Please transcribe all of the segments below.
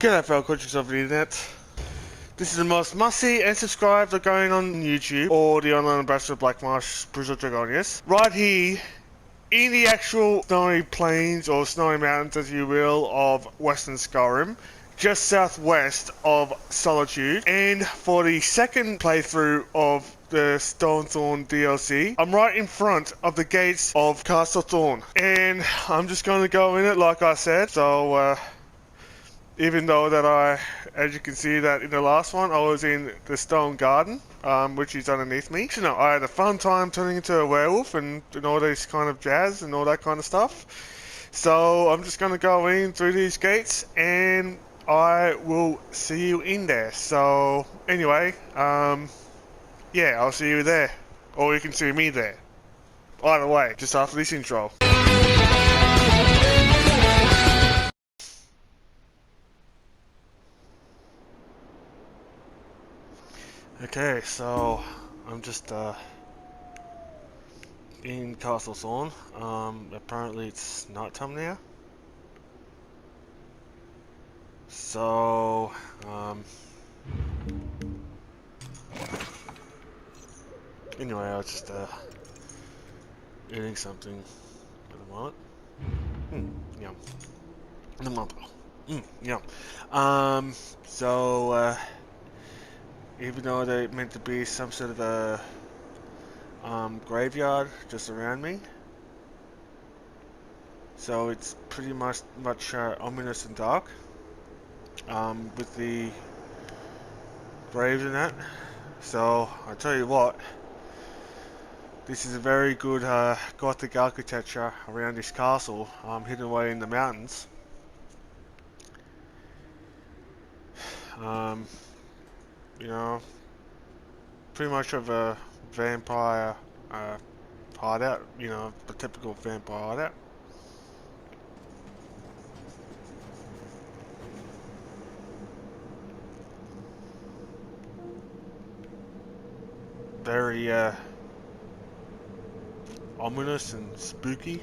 G'day fellow creatures of the internet. This is the most must-see and subscribed are going on YouTube, or the online ambassador of Black Marsh, Bruzo Dragonius. Right here, in the actual snowy plains, or snowy mountains as you will, of western Skyrim, just southwest of Solitude. And for the second playthrough of the Stonethorn DLC, I'm right in front of the gates of Castle Thorn. And I'm just going to go in it like I said, so even though that as you can see that in the last one, I was in the stone garden, which is underneath me. You know, I had a fun time turning into a werewolf and all this kind of jazz and all that kind of stuff. So I'm just going to go in through these gates and I will see you in there. So anyway, yeah, I'll see you there. Or you can see me there. Either way, just after this intro. Okay, so I'm just in Castle Thorn. Apparently it's nighttime now. So anyway, I was just eating something at the moment. Yum. Yum. So even though they're meant to be some sort of a graveyard just around me, so it's pretty much ominous and dark, with the graves and that. So I tell you what, this is a very good Gothic architecture around this castle, hidden away in the mountains. You know, pretty much of a vampire hideout, you know, the typical vampire hideout. Very ominous and spooky.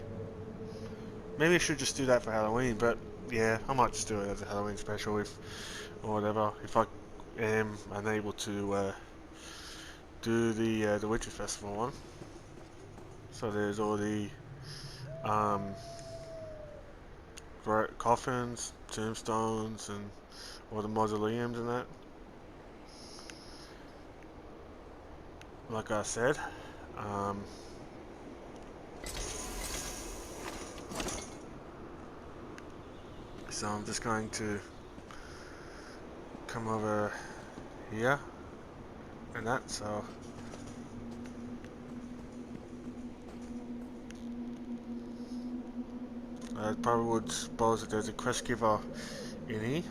Maybe I should just do that for Halloween, but yeah, I might just do it as a Halloween special or whatever, if I am unable to do the Witches Festival one. So there's all the coffins, tombstones, and all the mausoleums and that. Like I said, so I'm just going to come over here and that, so I probably would suppose that there's a quest giver in here.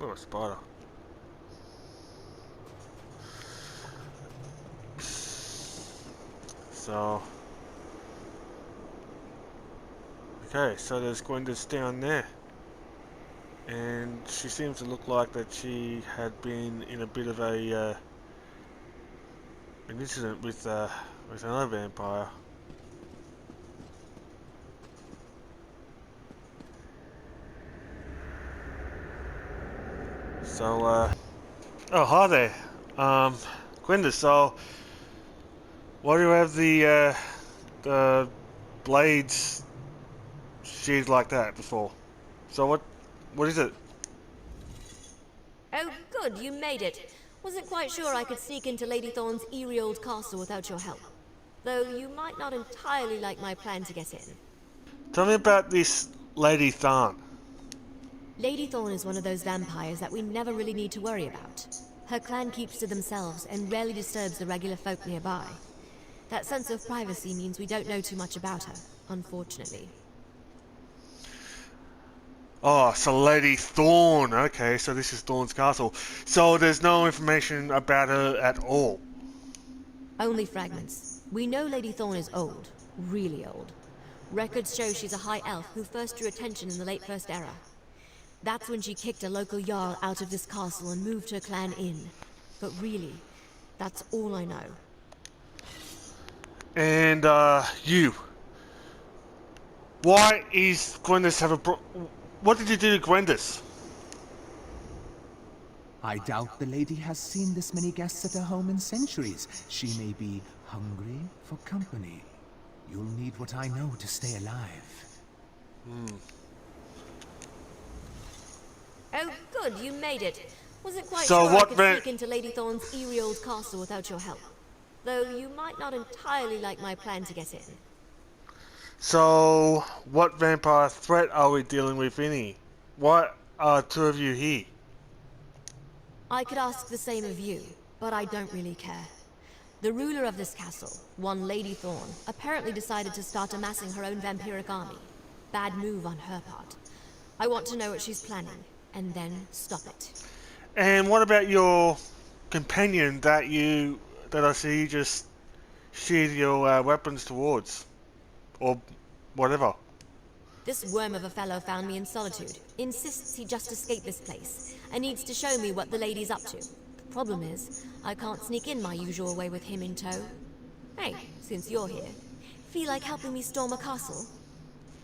Oh, a spider. So, okay, so there's Gwenda's down there, and she seems to look like that she had been in a bit of a an incident with another vampire. So, oh, hi there, Gwenda. So, why do you have the blades sheathed like that before? So what is it? Oh, good, you made it. Wasn't quite sure I could sneak into Lady Thorn's eerie old castle without your help. Though you might not entirely like my plan to get in. Tell me about this Lady Thorn. Lady Thorn is one of those vampires that we never really need to worry about. Her clan keeps to themselves and rarely disturbs the regular folk nearby. That sense of privacy means we don't know too much about her, unfortunately. Oh, so Lady Thorn. Okay, so this is Thorn's castle. So there's no information about her at all? Only fragments. We know Lady Thorn is old. Really old. Records show she's a high elf who first drew attention in the late First Era. That's when she kicked a local jarl out of this castle and moved her clan in. But really, That's all I know. And, you. Why is Gwendis have a what did you do to Gwendis? I doubt the lady has seen this many guests at her home in centuries. She may be hungry for company. You'll need what I know to stay alive. Oh, good, you made it. Wasn't quite So sure what I could then? sneak into Lady Thorn's eerie old castle without your help. Though you might not entirely like my plan to get in. So, what vampire threat are we dealing with in? What are two of you here? I could ask the same of you, but I don't really care. The ruler of this castle, one Lady Thorn, apparently decided to start amassing her own vampiric army. Bad move on her part. I want to know what she's planning, and then stop it. And what about your companion that I see you just sheath your weapons towards? Or whatever. This worm of a fellow found me in solitude, insists he just escaped this place, and needs to show me what the lady's up to. The problem is, I can't sneak in my usual way with him in tow. Hey, since you're here, feel like helping me storm a castle?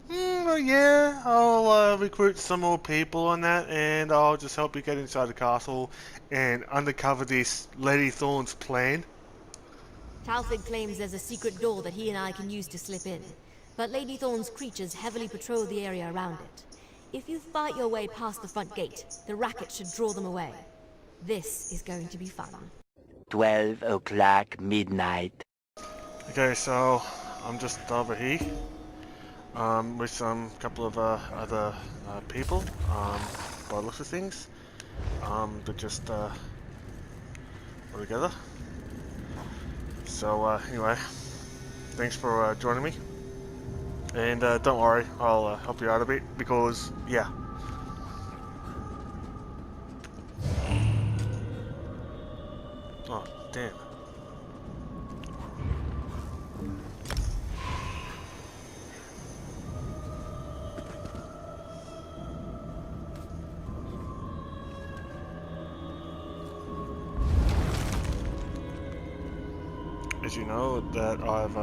Well, yeah, I'll recruit some more people on that, and I'll just help you get inside the castle and undercover this Lady Thorn's plan. Talfig claims there's a secret door that he and I can use to slip in, but Lady Thorn's creatures heavily patrol the area around it. If you fight your way past the front gate, the racket should draw them away. This is going to be fun. 12 o'clock midnight. Okay, so I'm just over here with some couple of other people by the looks of things. They're just all together. So anyway, thanks for joining me. And don't worry, I'll help you out a bit because, yeah. Oh, damn. As you know, that I've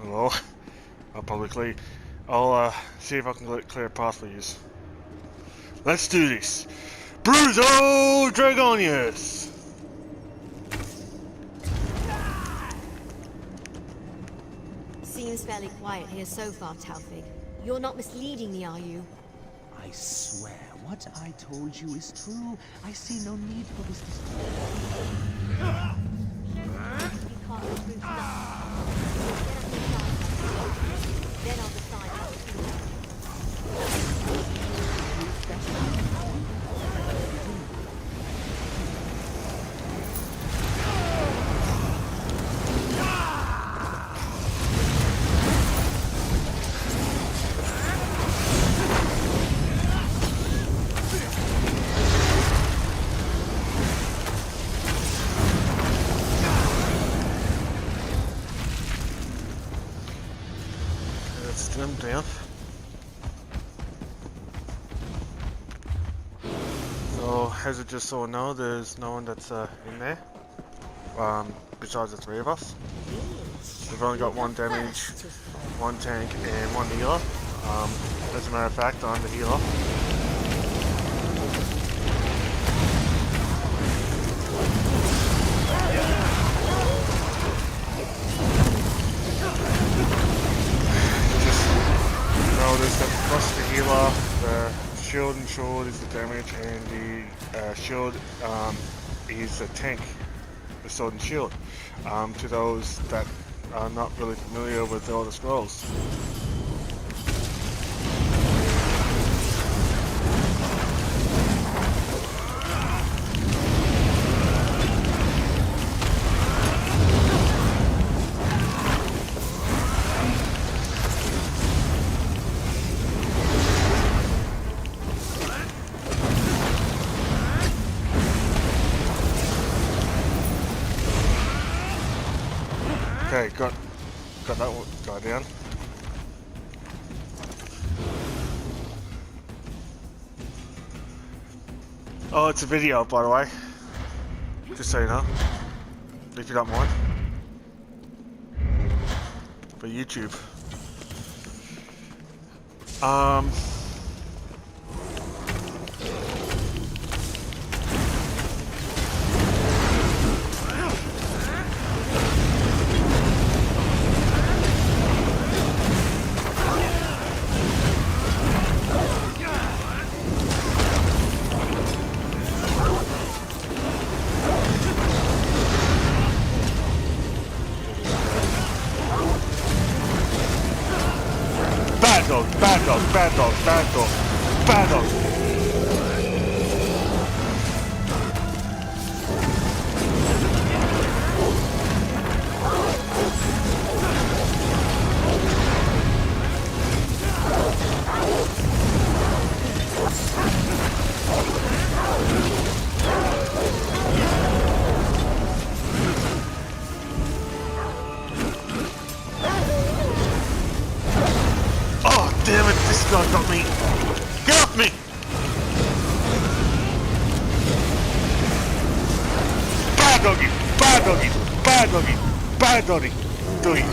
well, I'll see if I can clear a path for you. Let's do this. Bruzo Dragonius! Seems fairly quiet here so far, Talfig. You're not misleading me, are you? I swear, what I told you is true. I see no need for this You can't prove nothing. Then I'll decide how to do it. Them down. So, as it just so know, there's no one that's in there. Besides the three of us. We've only got one damage, one tank, and one healer. As a matter of fact, I'm the healer. Notice that plus the healer, the shield and sword is the damage, and the shield is the tank, the sword and shield. To those that are not really familiar with the Elder Scrolls. Okay, got that guy down. Oh, it's a video, by the way. Just so you know, if you don't mind. For YouTube. Bad dog, bad dog, bad dog, bad dog. Damn it, this guy got me! Get off me! Bad doggy! Bad doggy! Bad doggy! Bad doggy! Doggy!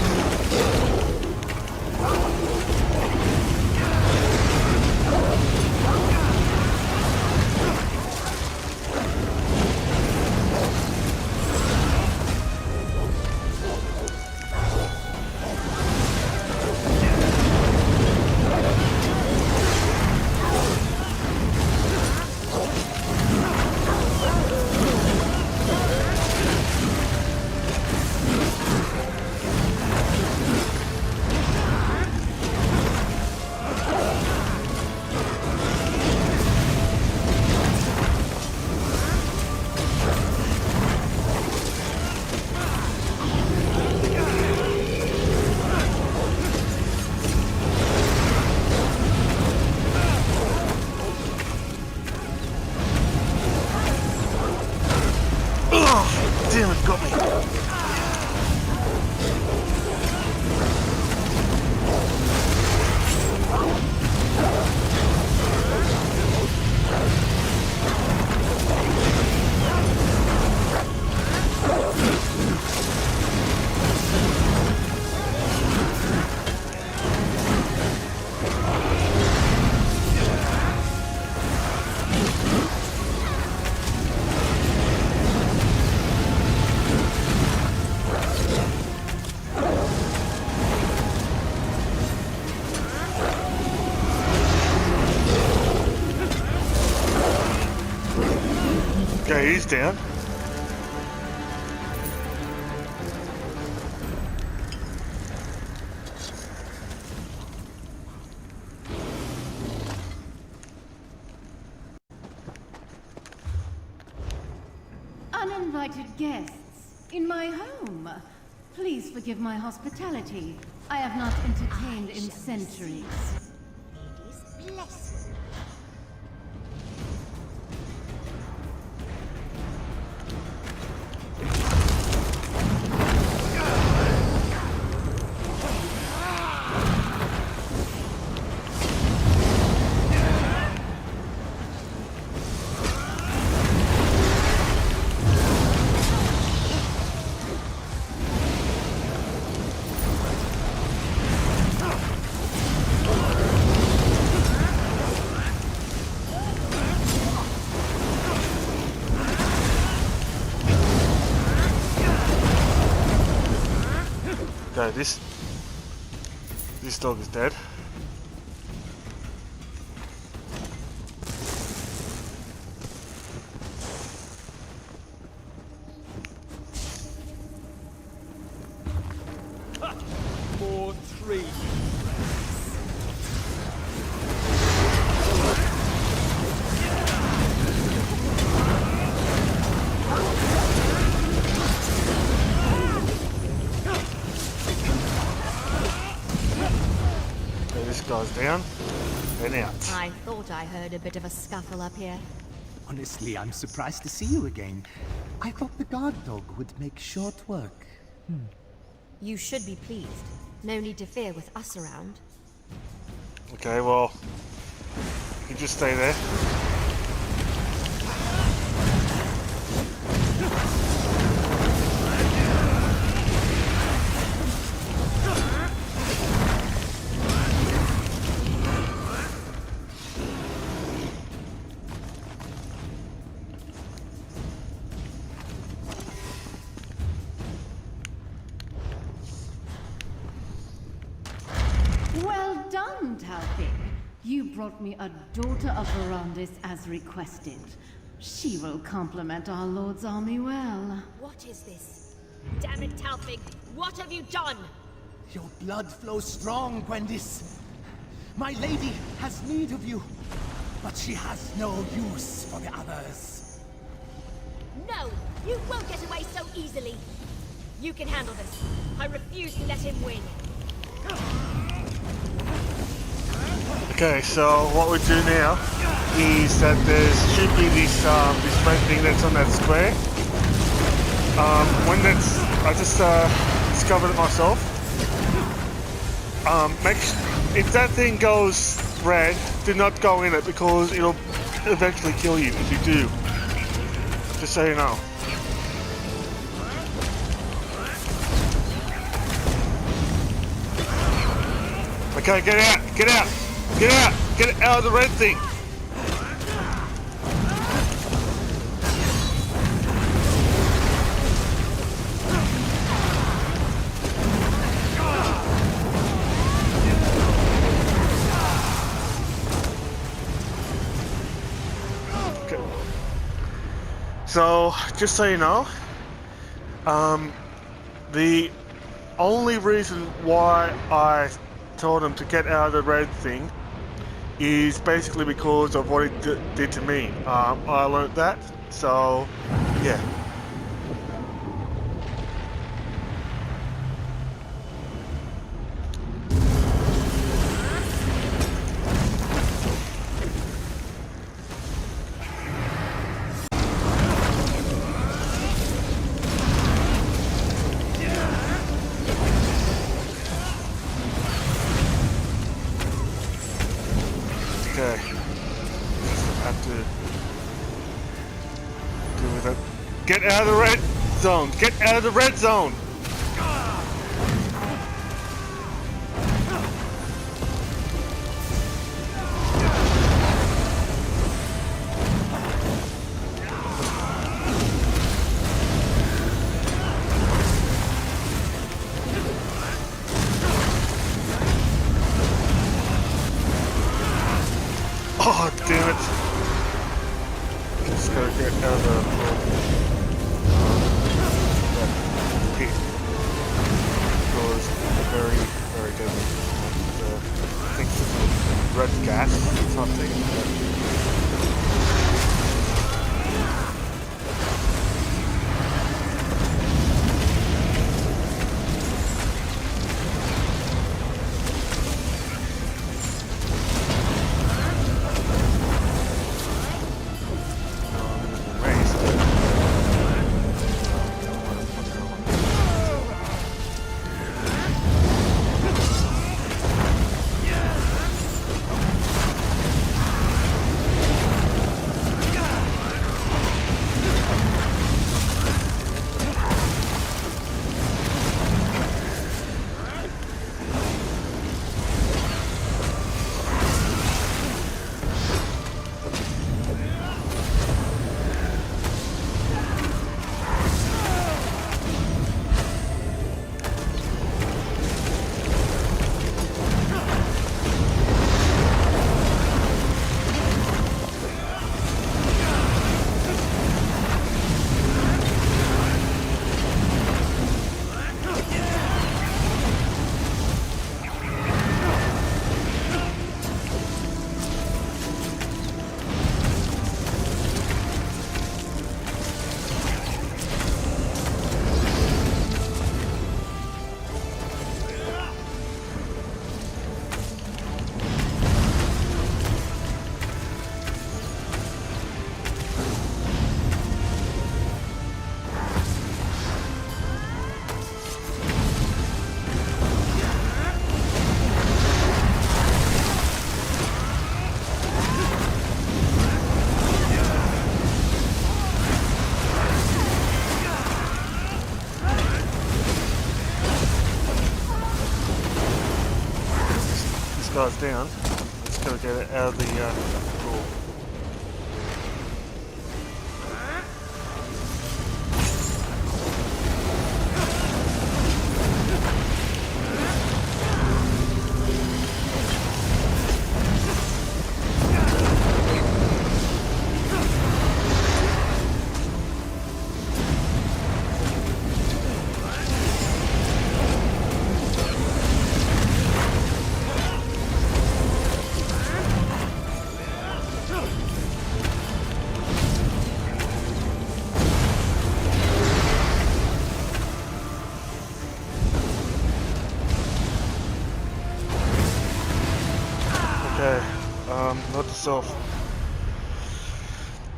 Damn it, got me. Okay, he's down. Uninvited guests in my home. Please forgive my hospitality. I have not entertained in centuries. Bless. Okay, this dog is dead. More trees. This guy's down and out. I thought I heard a bit of a scuffle up here. Honestly, I'm surprised to see you again. I thought the guard dog would make short work. You should be pleased. No need to fear with us around. Okay, well, you can just stay there. Well done, Talfig. You brought me a daughter of Verandis as requested. She will complement our Lord's army well. What is this? Damn it, Talfig! What have you done? Your blood flows strong, Gwendis. My lady has need of you, but she has no use for the others. No! You won't get away so easily! You can handle this. I refuse to let him win. Okay, so what we do now is that there should be this red thing that's on that square. When that's, I just discovered it myself. If that thing goes red, do not go in it because it'll eventually kill you if you do. Just so you know. Okay, get out! Get out! Get out! Get out of the red thing! Okay. So, just so you know, the only reason why I told him to get out of the red thing is basically because of what it did to me. I learned that, so yeah. Okay. Have to deal with it. Get out of the red zone! Get out of the red zone! Oh, damn it. Just gotta get out of the pit. Because they're very, very deadly. I think it's just red gas or something. guy's down. Let's go get it out of the door.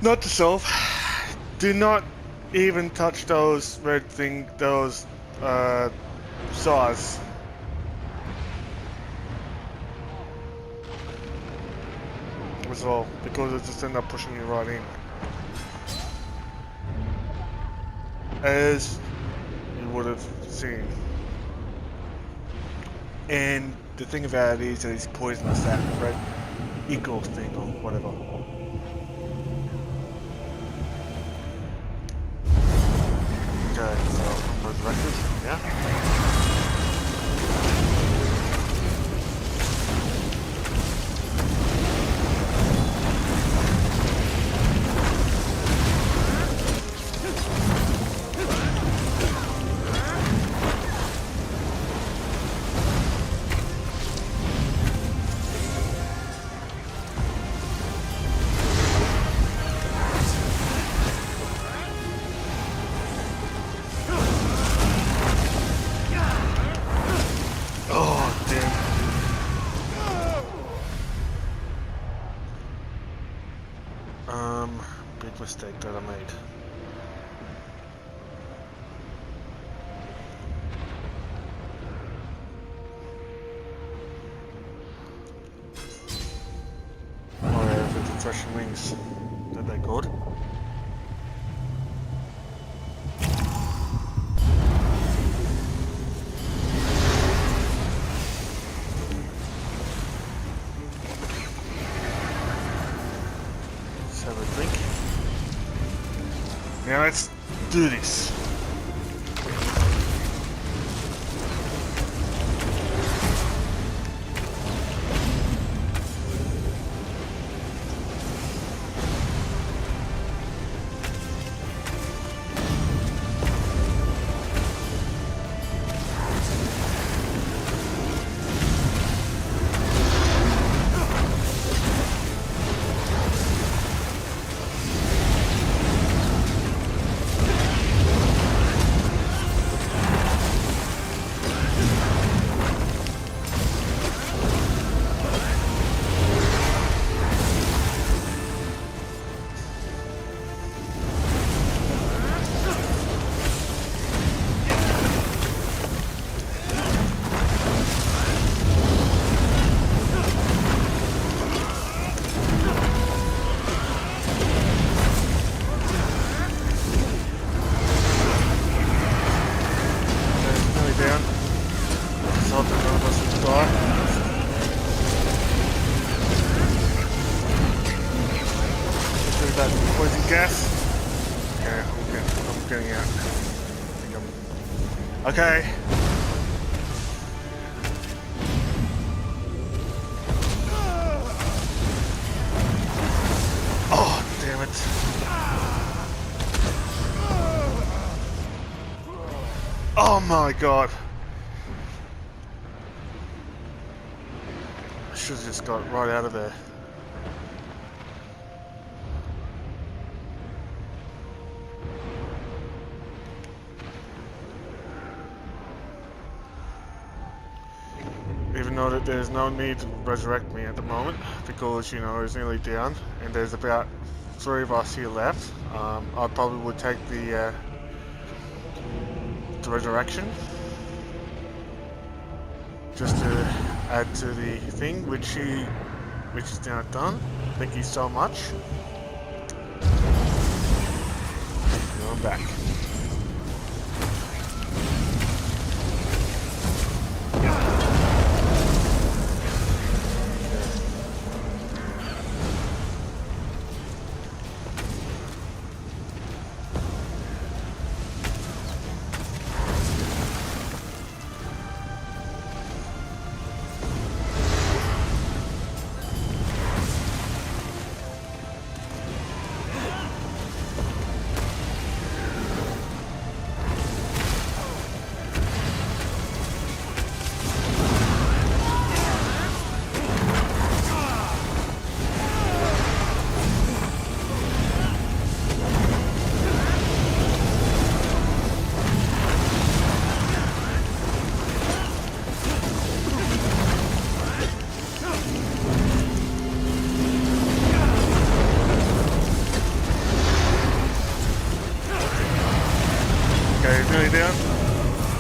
Not to solve. Do not even touch those red thing, those saws. As well, because it just end up pushing you right in. As you would have seen. And the thing about it is that it's poisonous, that red eagle thing or whatever. Okay, so I'm resurrected, yeah? Big mistake that I made. Oh yeah, the refreshing wings. That they good? Let's have a think. Now let's do this. Poison gas. Okay, I'm getting out. Okay. Oh, damn it. Oh my god. I should have just got right out of there. Even though that there's no need to resurrect me at the moment, because, you know, it's nearly down, and there's about 3 of us here left. I probably would take the resurrection, just to add to the thing, which is now done. Thank you so much. Now I'm back.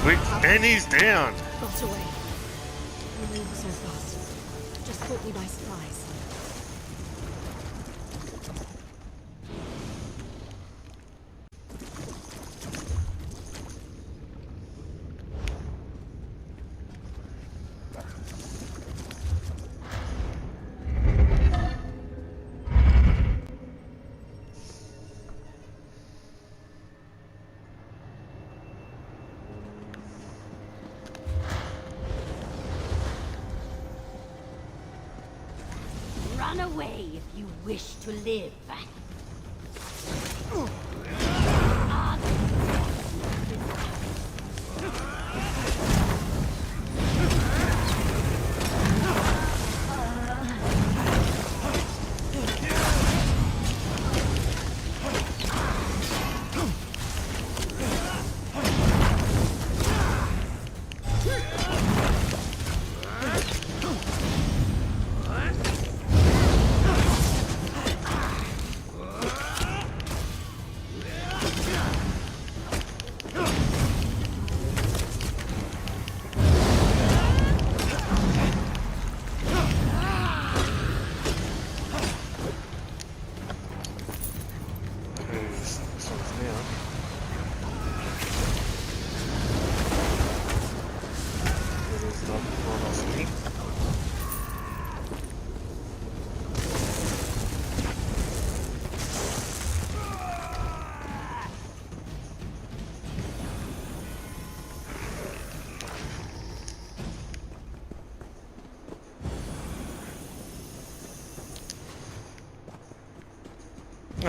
quick, and he's down. Got away. You move so fast. Just caught me by surprise. Run away if you wish to live.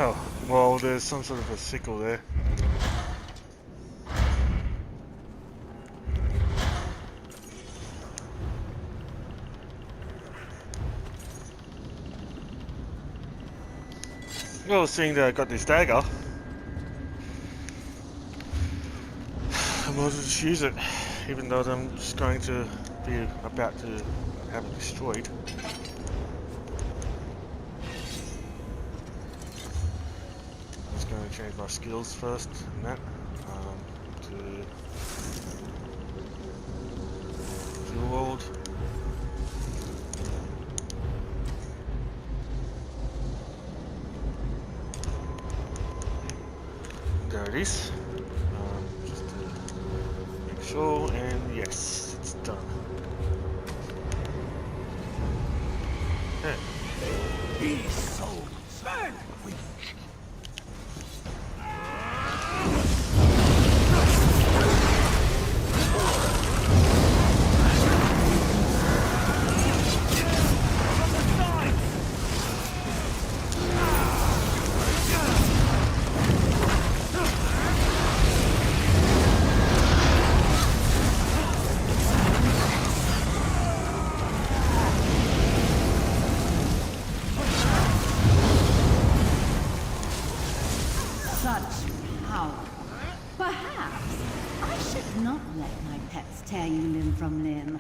Oh, well, there's some sort of a sickle there. Well, seeing that I got this dagger, I might as well just use it, even though I'm just going to be about to have it destroyed. Going to change my skills first and that to Fuel World. There it is. Just to make sure, and yes, it's done. Okay. These souls vanquish. Tear you limb from limb.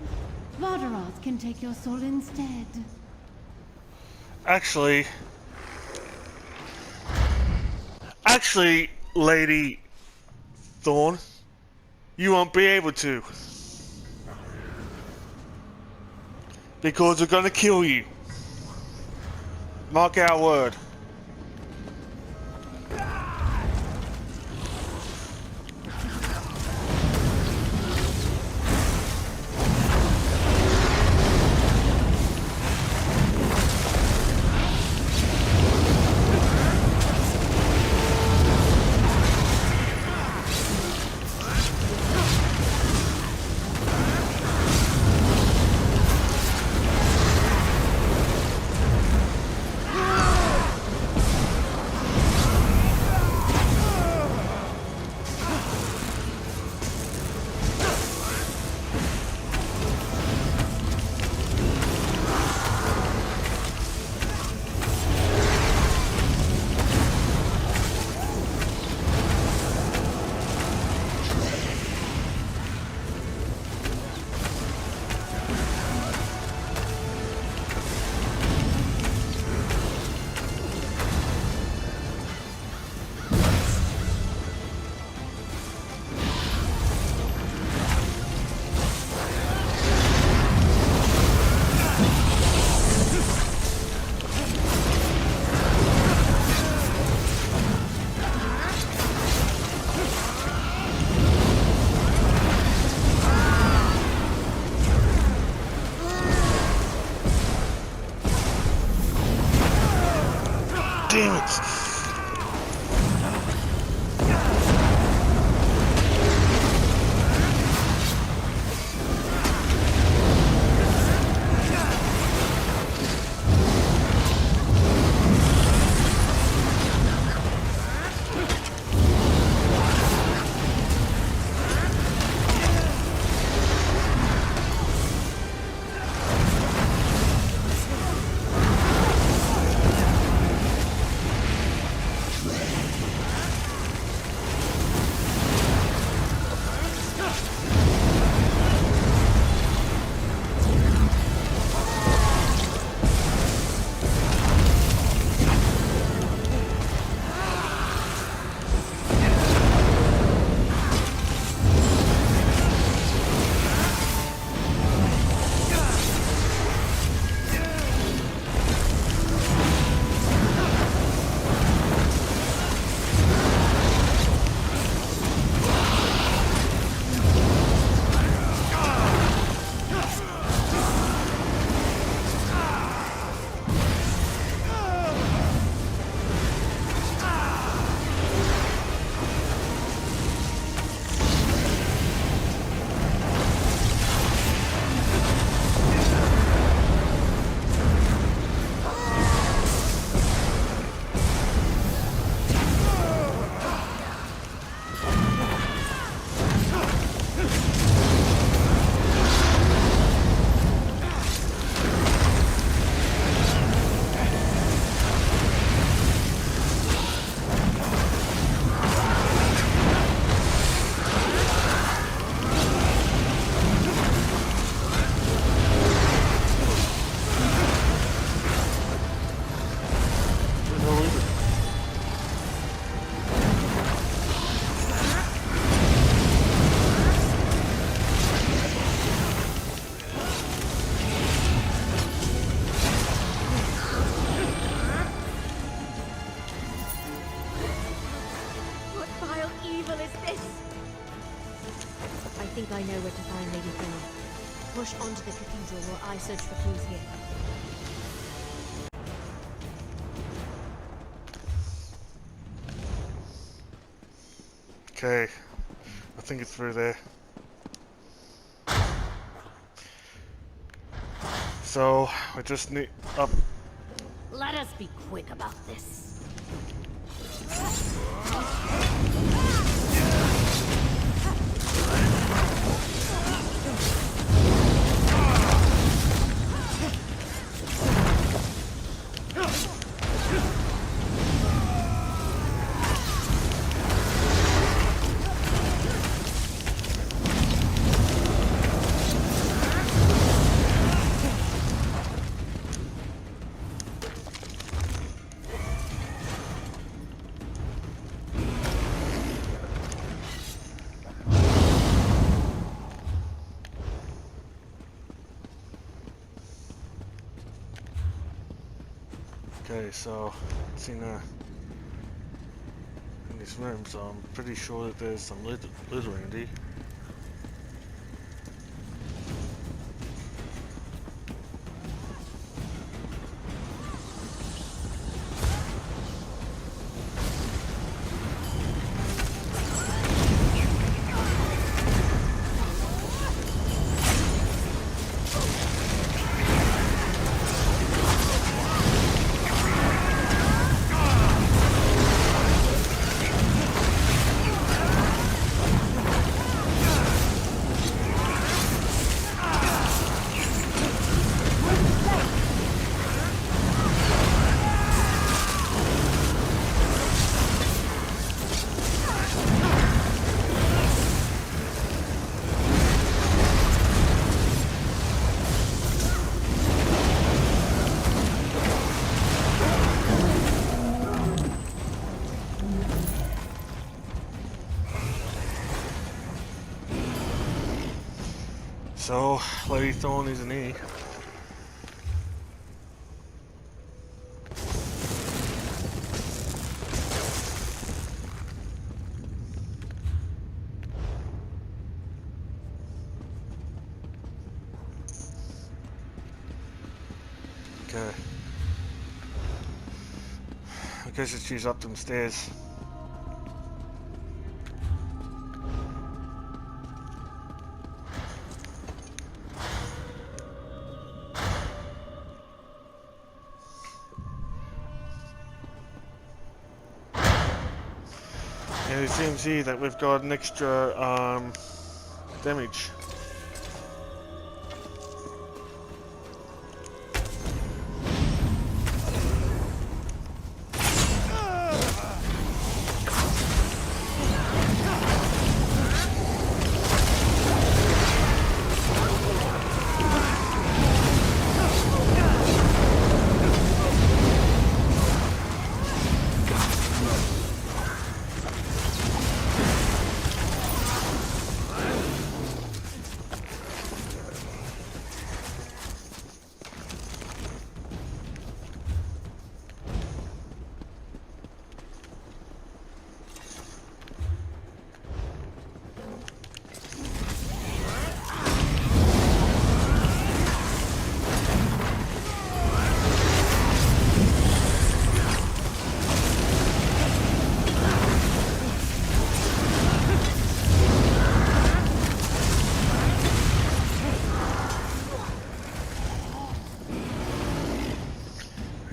Vardaroth can take your soul instead. Actually, Lady Thorn, you won't be able to. Because we're gonna kill you. Mark our word. where to find Lady Thorn. Push onto the cathedral while I search for clues here. Okay, I think it's through there. So, I just need up. Let us be quick about this. Okay, so it's in this room, so I'm pretty sure that there's some loot around here. So, Lady Thorn isn't here. Okay. I guess she's up them stairs. And it seems here that we've got an extra damage.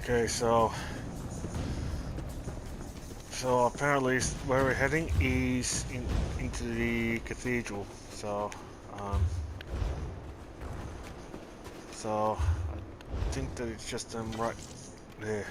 Okay, so apparently where we're heading is into the cathedral. So I think that it's just right there.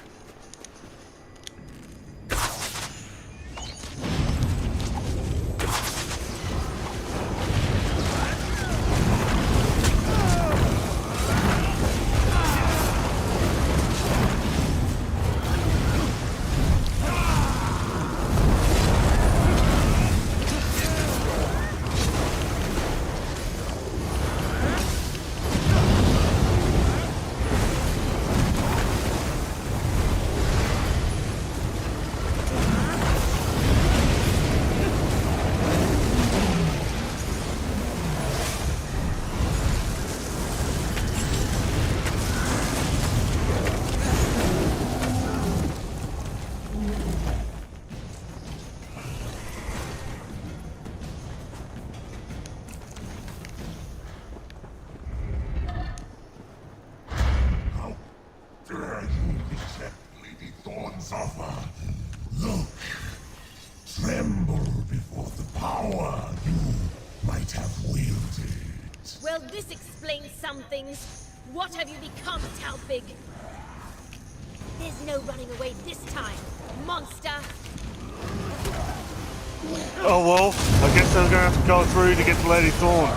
Well, this explains some things. What have you become, Talfig? There's no running away this time, monster! Oh well, I guess I'm gonna have to go through to get to Lady Thorn.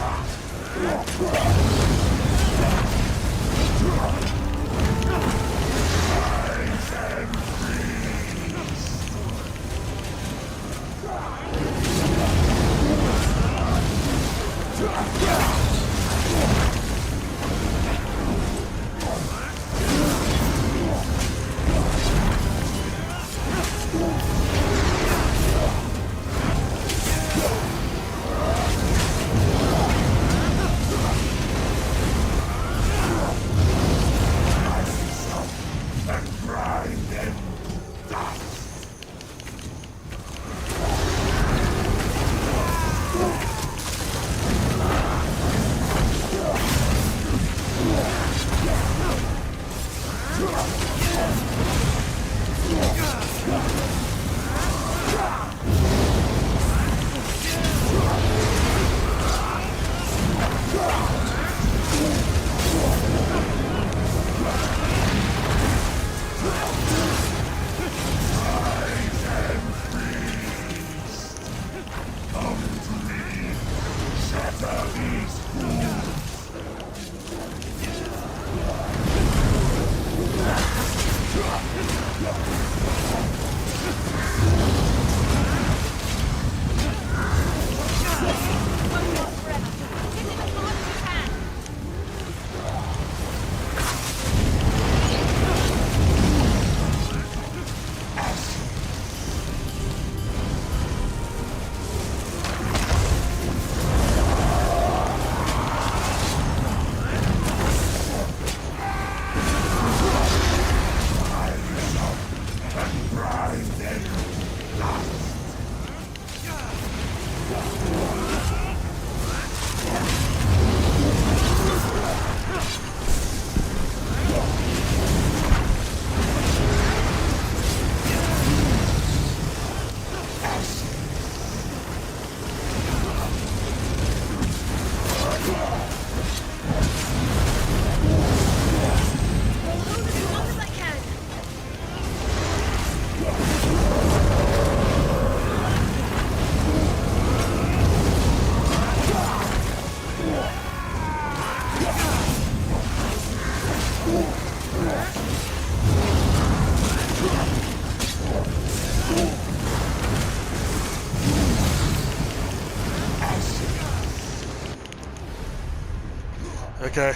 Okay.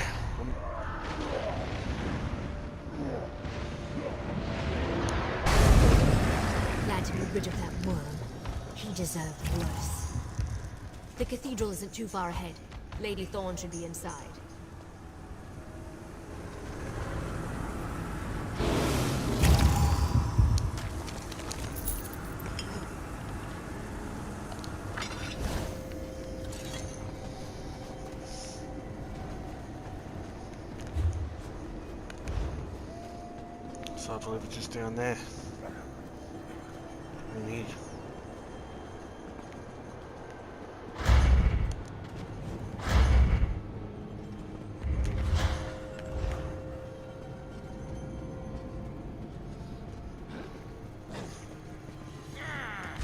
Glad to be rid of that worm. He deserved worse. The cathedral isn't too far ahead. Lady Thorn should be inside. So I believe it's just down there. We need.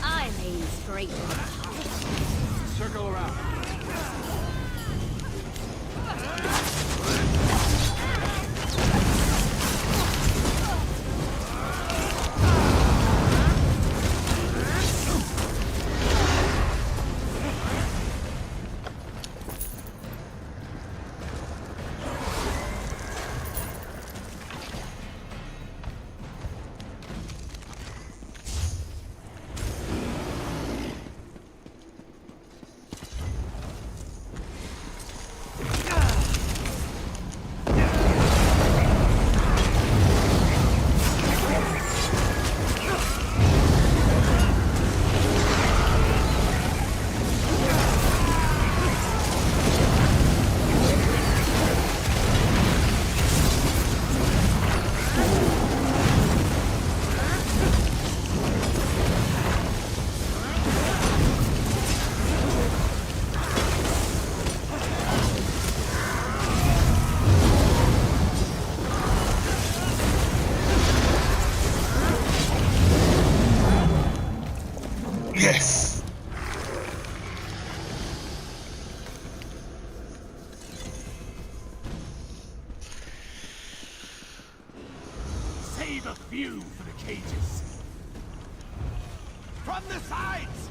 I'm a straight. Circle around. Save a few for the cages. From the sides!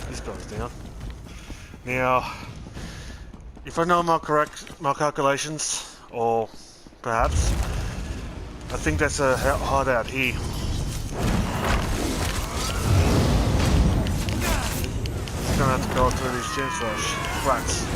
This goes down. Now, if I know my calculations, or perhaps, I think that's a hideout here. Just gonna have to go through these gem flats.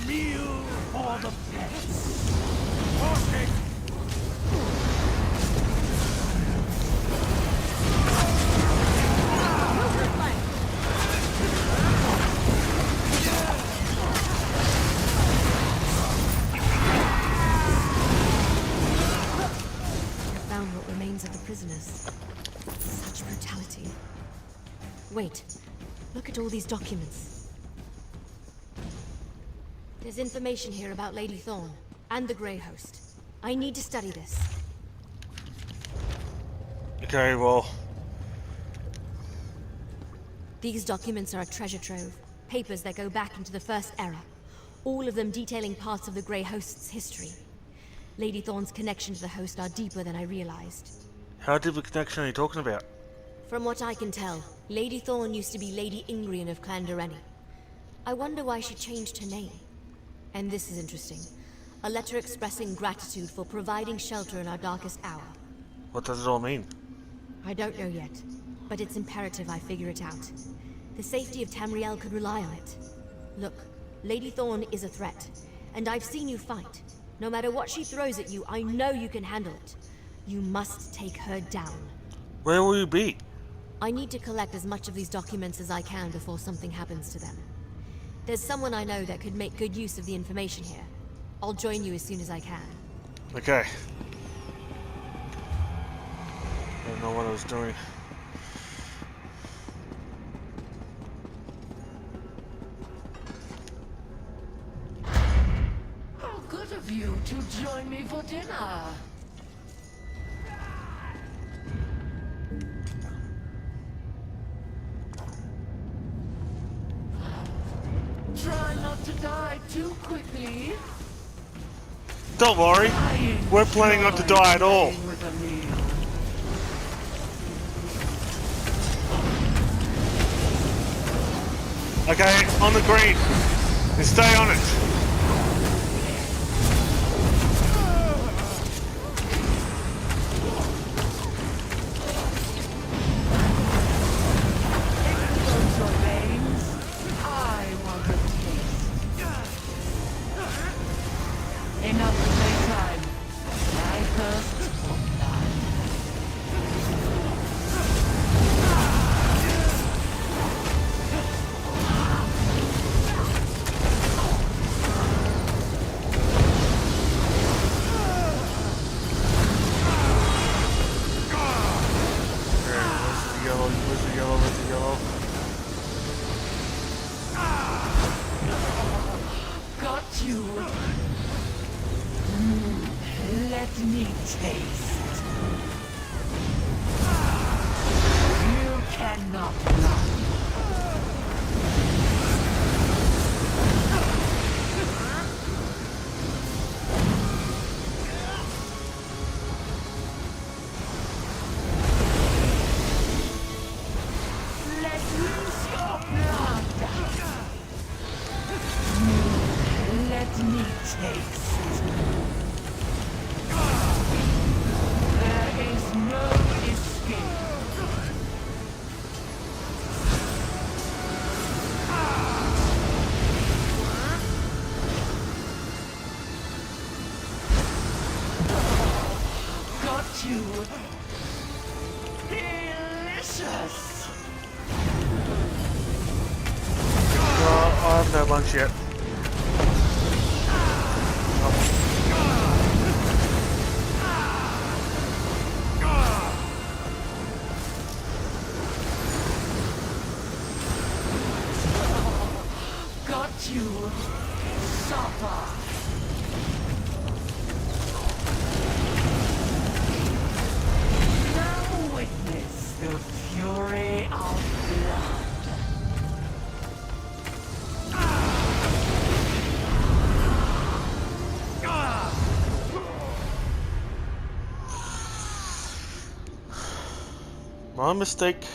Meal for the pets. Horses. I found what remains of the prisoners. Such brutality. Wait, look at all these documents. There's information here about Lady Thorn and the Grey Host. I need to study this. Okay, well, These documents are a treasure trove. Papers that go back into the First Era. All of them detailing parts of the Grey Host's history. Lady Thorn's connection to the Host are deeper than I realized. how deep a connection are you talking about? From what I can tell, Lady Thorn used to be Lady Ingrian of Clan Doreni. I wonder why she changed her name. And this is interesting. A letter expressing gratitude for providing shelter in our darkest hour. What does it all mean? I don't know yet, but it's imperative I figure it out. The safety of Tamriel could rely on it. Look, Lady Thorn is a threat, and I've seen you fight. No matter what she throws at you, I know you can handle it. You must take her down. Where will you be? I need to collect as much of these documents as I can before something happens to them. There's someone I know that could make good use of the information here. I'll join you as soon as I can. Okay. I don't know what I was doing. How good of you to join me for dinner. Try not to die too quickly. Don't worry, we're planning not to die at all. With a meal. Okay, on the green. And stay on it. Enough playtime. I thirst for blood. Where's the yellow? Where's the yellow? Got you. Let me taste. You cannot run. Let loose your blood. you! Delicious! I have no lunch yet. Got you! Supper! Now witness the fury of blood. My mistake.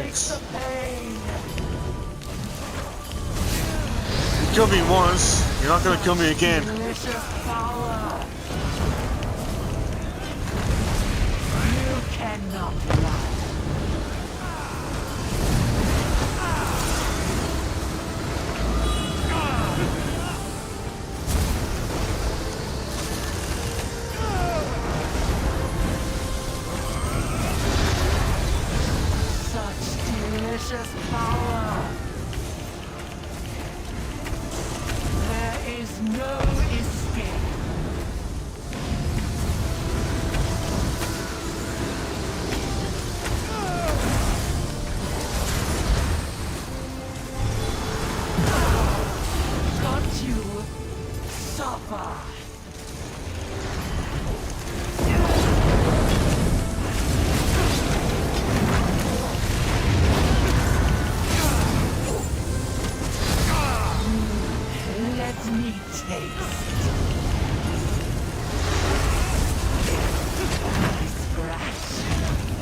The pain. You killed me once, you're not gonna kill me again. Delicious power. You cannot lie. Delicious power. There is no escape. Got you. Suffer. Let me taste. Every scratch,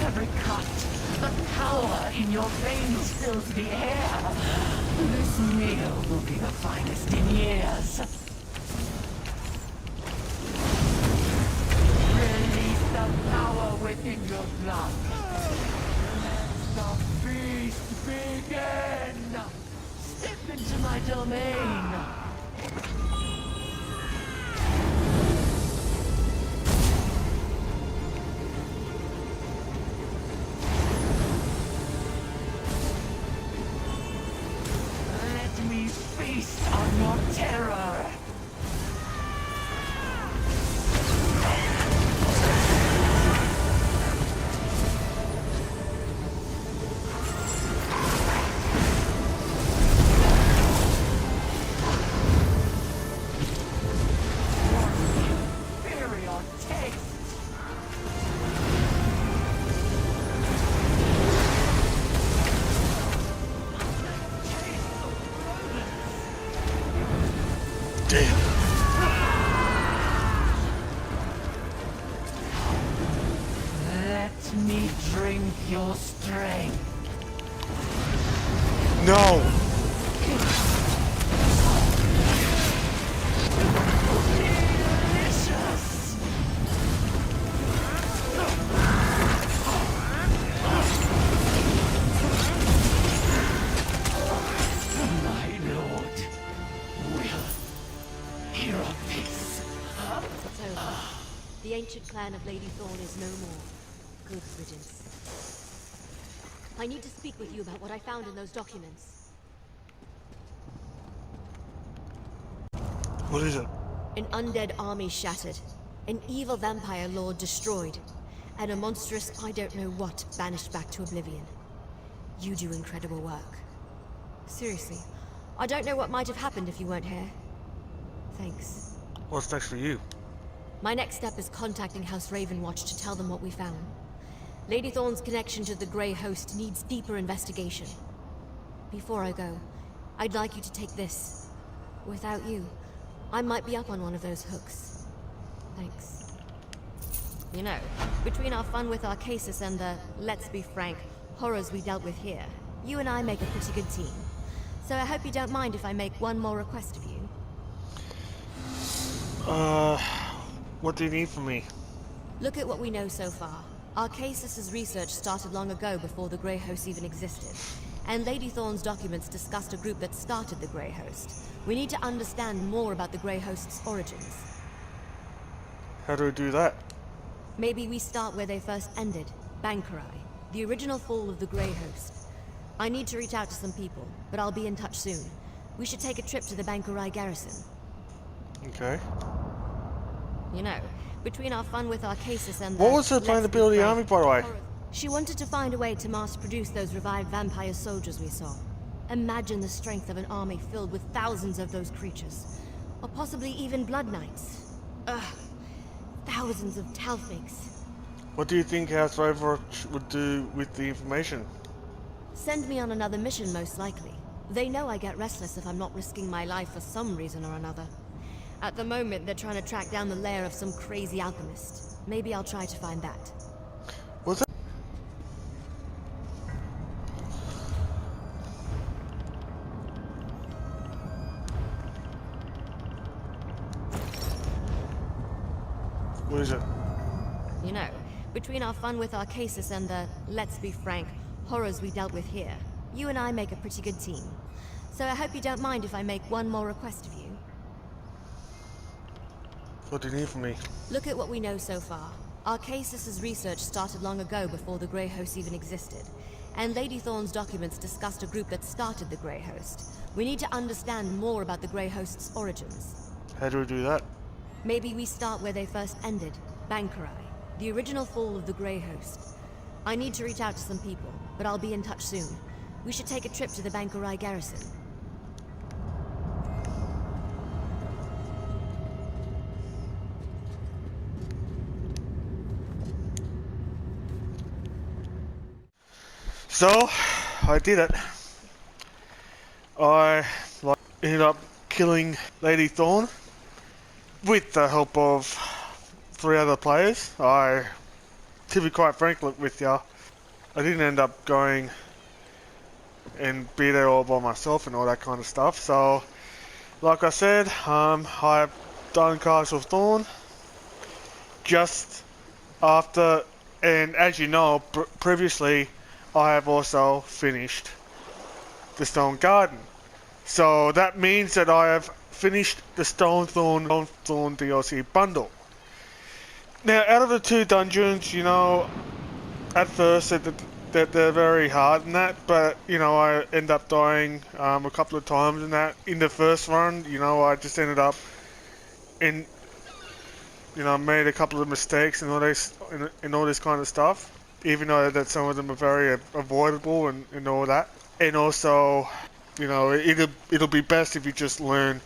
every cut, the power in your veins fills the air. This meal will be the finest in years. Release the power within your blood. Let the feast begin. Step into my domain. Let me feast on your terror. Let me drink your strength. No! Delicious! My lord will hear of this. It's over. The ancient clan of Lady Thorn is no more. Good riddance. I need to speak with you about what I found in those documents. What is it? An undead army shattered, an evil vampire lord destroyed, and a monstrous I don't know what banished back to oblivion. You do incredible work. Seriously, I don't know what might have happened if you weren't here. Thanks. What's next for you? My next step is contacting House Ravenwatch to tell them what we found. Lady Thorn's connection to the Grey Host needs deeper investigation. Before I go, I'd like you to take this. Without you, I might be up on one of those hooks. Thanks. You know, between our fun with Arcasis and the, let's be frank, horrors we dealt with here, you and I make a pretty good team. So I hope you don't mind if I make one more request of you. What do you need from me? Look at what we know so far. Arcasis' research started long ago before the Grey Host even existed. And Lady Thorn's documents discussed a group that started the Grey Host. We need to understand more about the Grey Host's origins. How do we do that? Maybe we start where they first ended, Bankarai, the original fall of the Grey Host. I need to reach out to some people, but I'll be in touch soon. We should take a trip to the Bankarai garrison. Okay. You know, between our fun with Arcasis and What was her plan to build the army, by the way? She wanted to find a way to mass-produce those revived vampire soldiers we saw. Imagine the strength of an army filled with thousands of those creatures. Or possibly even Blood Knights. Ugh. Thousands of Talfigs. What do you think House Ravenwatch would do with the information? Send me on another mission, most likely. They know I get restless if I'm not risking my life for some reason or another. At the moment, they're trying to track down the lair of some crazy alchemist. Maybe I'll try to find that. What's that? What is it? You know, between our fun with Arcasis and the, let's be frank, horrors we dealt with here, you and I make a pretty good team. So I hope you don't mind if I make one more request of you. What do you need from me? Look at what we know so far. Arcasis' research started long ago before the Grey Host even existed. And Lady Thorn's documents discussed a group that started the Grey Host. We need to understand more about the Grey Host's origins. How do we do that? Maybe we start where they first ended, Bankarai, the original fall of the Grey Host. I need to reach out to some people, but I'll be in touch soon. We should take a trip to the Bankarai garrison. So, I did it. I ended up killing Lady Thorn with the help of 3 other players. To be quite frank with ya, I didn't end up going and be there all by myself and all that kind of stuff. So, like I said, I've done Castle Thorn just after, and as you know, previously I have also finished the Stone Garden. So that means that I have finished the Stonethorn DLC bundle. Now, out of the 2 dungeons, you know, at first that they're very hard in that, but you know, I end up dying a couple of times in that. In the first run, you know, I just ended up in, you know, made a couple of mistakes and all this kind of stuff. Even though that some of them are very avoidable and all that. And also, you know, it'll be best if you just learn,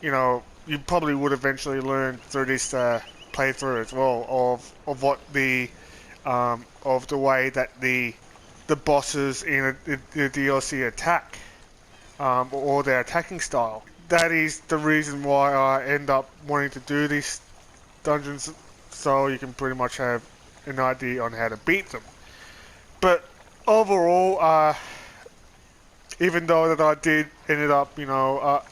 you know, you probably would eventually learn through this playthrough as well of what the of the way that the bosses in the DLC attack, or their attacking style. That is the reason why I end up wanting to do these dungeons, so you can pretty much have an idea on how to beat them. But overall, even though that I did ended up, you know,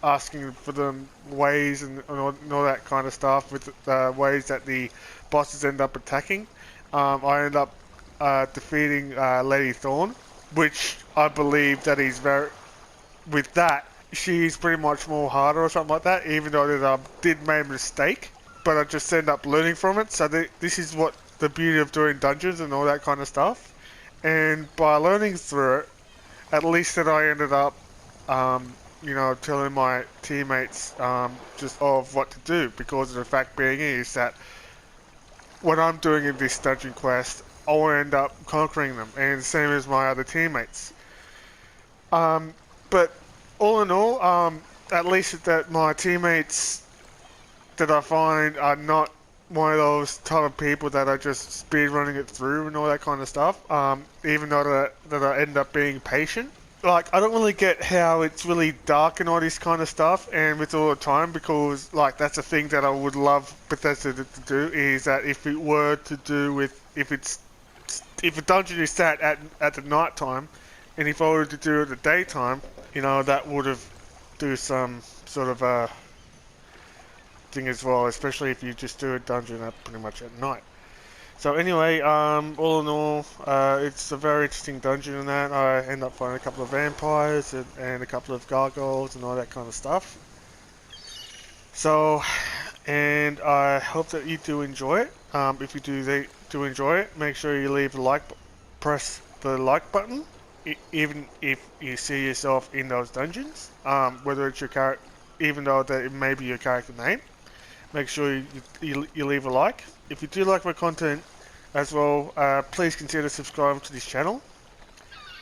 asking for them ways and all that kind of stuff with the ways that the bosses end up attacking, I end up defeating Lady Thorn, which I believe that is with that, she's pretty much more harder or something like that, even though that I did make a mistake, but I just end up learning from it. So this is what the beauty of doing dungeons and all that kind of stuff. And by learning through it, at least that I ended up, you know, telling my teammates just of what to do, because of the fact being is that when I'm doing this dungeon quest, I will end up conquering them, and same as my other teammates. But all in all, at least that my teammates that I find are not one of those type of people that are just speed running it through and all that kind of stuff. Even though that I end up being patient. Like, I don't really get how it's really dark and all this kind of stuff, and with all the time, because like that's a thing that I would love Bethesda to do, is that if it were to do with if a dungeon is set at the night time, and if I were to do it at the daytime, you know, that would have do some sort of thing as well, especially if you just do a dungeon at pretty much at night. So anyway, all in all, it's a very interesting dungeon in that. I end up finding a couple of vampires and a couple of gargoyles and all that kind of stuff. So, and I hope that you do enjoy it. If you do enjoy it, make sure you leave a like, press the like button, even if you see yourself in those dungeons. Whether it's your character, even though that it may be your character name, make sure you leave a like. If you do like my content as well, please consider subscribing to this channel.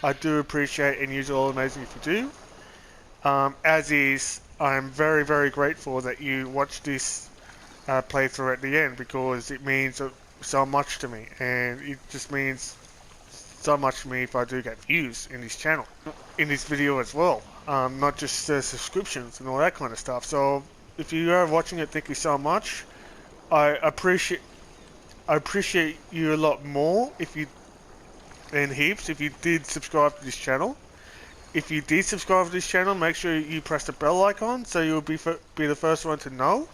I do appreciate and use it all amazing if you do. As is, I'm very, very grateful that you watch this playthrough at the end, because it means so much to me, and it just means so much to me if I do get views in this channel, in this video as well. Not just subscriptions and all that kind of stuff. So if you are watching it, thank you so much. I appreciate you a lot more if you did subscribe to this channel. If you did subscribe to this channel, make sure you press the bell icon so you'll be the first one to know.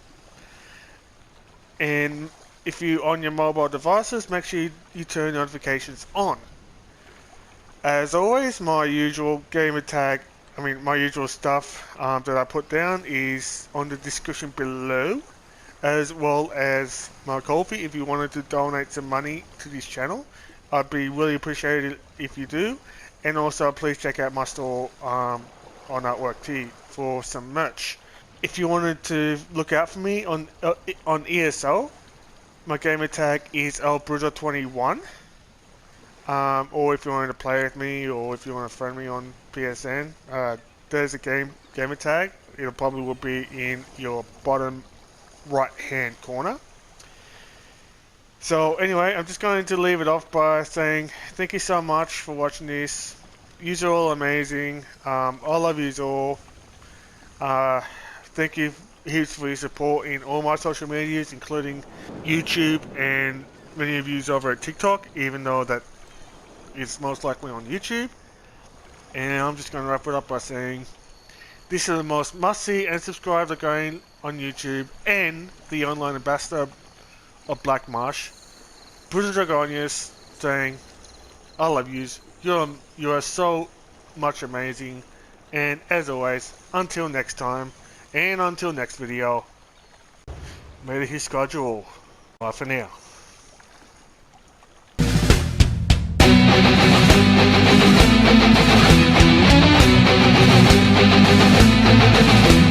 And if you on your mobile devices, make sure you turn notifications on. As always, my usual gamer tag, my usual stuff that I put down is on the description below, as well as my Ko-fi if you wanted to donate some money to this channel. I'd be really appreciated if you do. And also please check out my store on Artwork T for some merch. If you wanted to look out for me on ESO, my gamer tag is Bruzo21. Or if you wanted to play with me, or if you want to friend me on PSN, there's a gamer tag. It'll probably will be in your bottom right hand corner. So anyway, I'm just going to leave it off by saying thank you so much for watching this. Yous are all amazing. I love yous all. Thank you heaps for your support in all my social medias, including YouTube and many of yous over at TikTok, even though that is most likely on YouTube. And I'm just going to wrap it up by saying this is the most must-see and subscribe to going on YouTube and the online ambassador of Black Marsh, Bruzo Dragonius, saying I love yous. You are so much amazing. And as always, until next time and until next video, may the his schedule. Bye for now. We'll be right back.